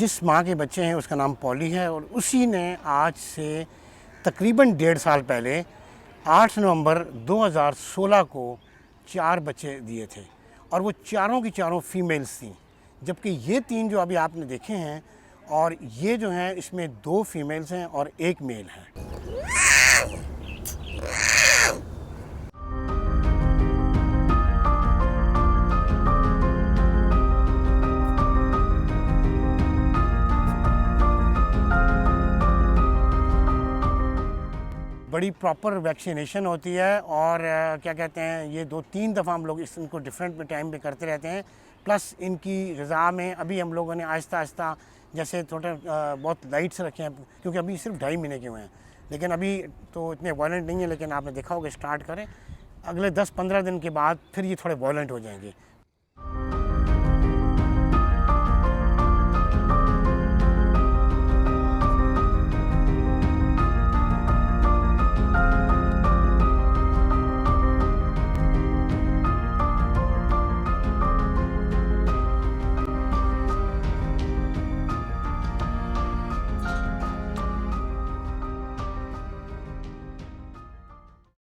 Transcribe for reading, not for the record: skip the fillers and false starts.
जिस माँ के बच्चे हैं उसका नाम पॉली है और उसी ने आज से तकरीबन 1.5 साल पहले 8 नवंबर 2016 को 4 बच्चे दिए थे और वो चारों की चारों फीमेल्स थी, जबकि ये 3 जो अभी आपने देखे हैं और ये जो हैं इसमें 2 फीमेल्स हैं और 1 मेल है। बड़ी प्रॉपर वैक्सीनेशन होती है और क्या कहते हैं ये 2-3 दफ़ा हम लोग इनको डिफरेंट टाइम पे करते रहते हैं। प्लस इनकी ग़िज़ा में अभी हम लोगों ने आहिस्ता आहिस्ता जैसे थोड़े बहुत लाइट्स रखे हैं, क्योंकि अभी सिर्फ 2.5 महीने के हुए हैं, लेकिन अभी तो इतने वायलेंट नहीं है। लेकिन आपने देखा होगा स्टार्ट करें, अगले 10-15 दिन के बाद फिर ये थोड़े वायलेंट हो जाएंगे।